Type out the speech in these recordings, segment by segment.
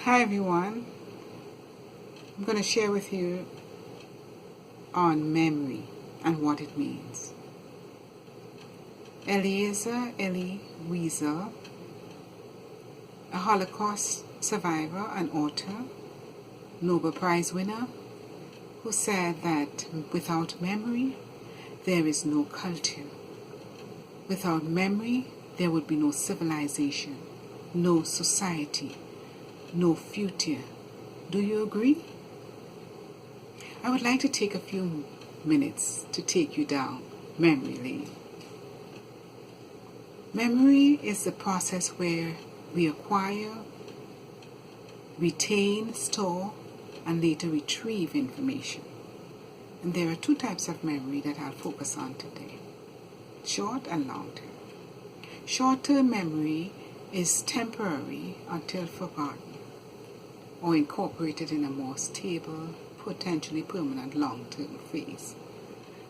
Hi everyone, I'm going to share with you on memory and what it means. Eliezer Elie Wiesel, a Holocaust survivor and author, Nobel Prize winner, who said that without memory, there is no culture. Without memory, there would be no civilization, no society, no future. Do you agree? I would like to take a few minutes to take you down memory lane. Memory is the process where we acquire, retain, store, and later retrieve information. And there are two types of memory that I'll focus on today: short and long-term. Short-term memory is temporary until forgotten or incorporated in a more stable, potentially permanent long-term phase.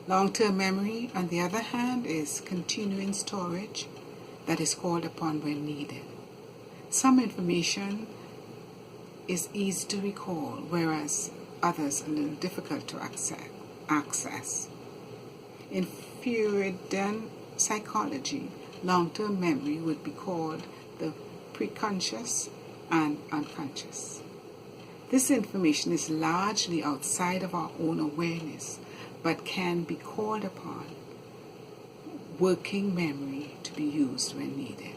Long-term memory, on the other hand, is continuing storage that is called upon when needed. Some information is easy to recall, whereas others a little difficult to access. In Freudian psychology, long-term memory would be called the preconscious and unconscious. This information is largely outside of our own awareness, but can be called upon working memory to be used when needed,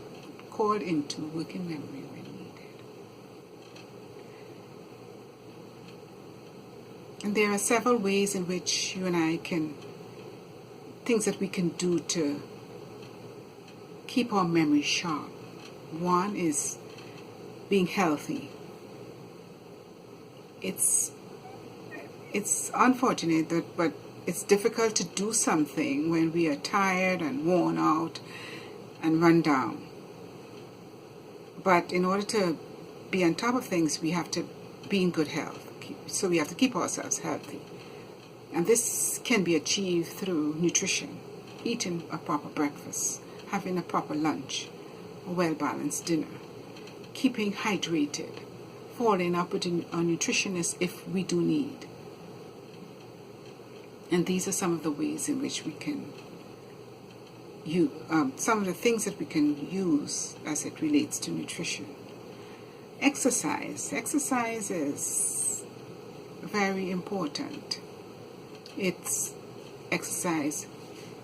called into working memory when needed. And there are several ways in which you and I things that we can do to keep our memory sharp. One is being healthy. It's unfortunate but it's difficult to do something when we are tired and worn out and run down. But in order to be on top of things, we have to be in good health. So we have to keep ourselves healthy. And this can be achieved through nutrition, eating a proper breakfast, having a proper lunch, a well-balanced dinner, keeping hydrated, following up with a nutritionist if we do need. And these are some of the ways in which we can some of the things that we can use as it relates to nutrition. Exercise is very important. It's exercise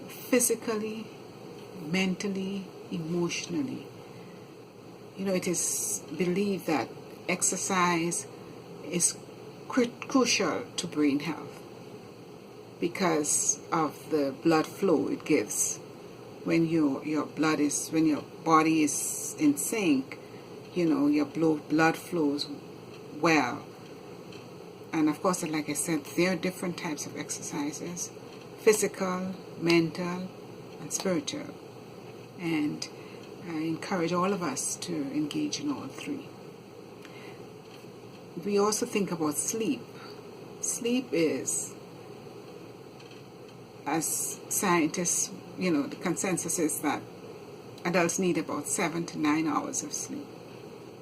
physically, mentally, emotionally. It is believed that exercise is crucial to brain health because of the blood flow it gives. When your body is in sync, your blood flows well. And of course, like I said, there are different types of exercises: physical, mental, and spiritual. And I encourage all of us to engage in all three. We also think about sleep. Sleep is, as scientists, the consensus is that adults need about 7 to 9 hours of sleep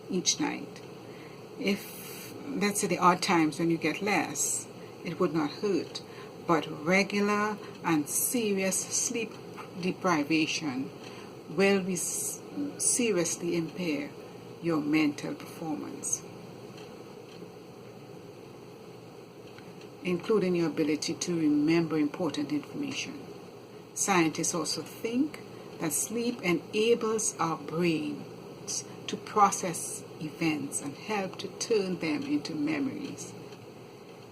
each night. If, let's say, the odd times when you get less, it would not hurt. But regular and serious sleep deprivation will seriously impair your mental performance, including your ability to remember important information. Scientists also think that sleep enables our brains to process events and help to turn them into memories,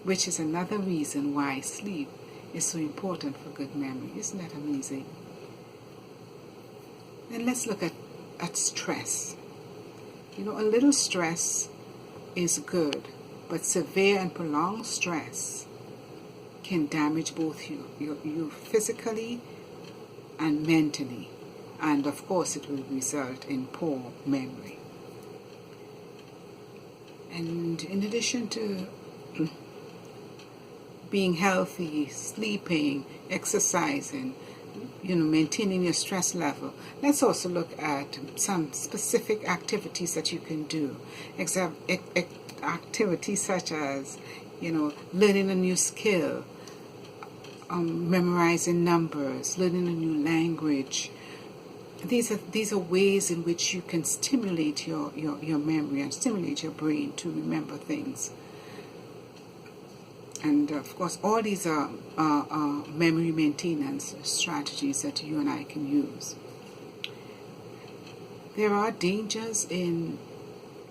which is another reason why sleep is so important for good memory. Isn't that amazing? Then let's look at stress. A little stress is good, but severe and prolonged stress can damage both you physically and mentally. And of course, it will result in poor memory. And in addition to being healthy, sleeping, exercising, maintaining your stress level, let's also look at some specific activities that you can do. Activities such as, learning a new skill, memorizing numbers, learning a new language. These are ways in which you can stimulate your memory and stimulate your brain to remember things. And of course, all these are memory maintenance strategies that you and I can use. There are dangers in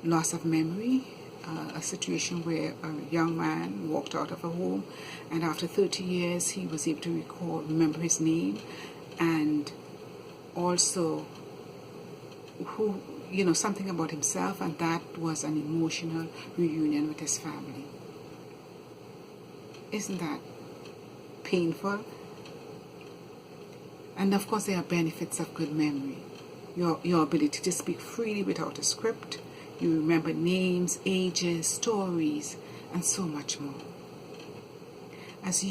loss of memory. A situation where a young man walked out of a home, and after 30 years he was able to remember his name, and also something about himself, and that was an emotional reunion with his family. Isn't that painful? And of course, there are benefits of good memory. Your ability to speak freely without a script. You remember names, ages, stories, and so much more. As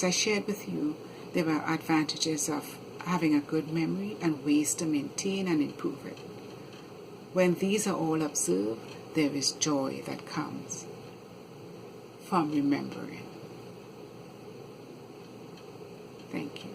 I shared with you, there are advantages of having a good memory and ways to maintain and improve it. When these are all observed, there is joy that comes from remembering. Thank you.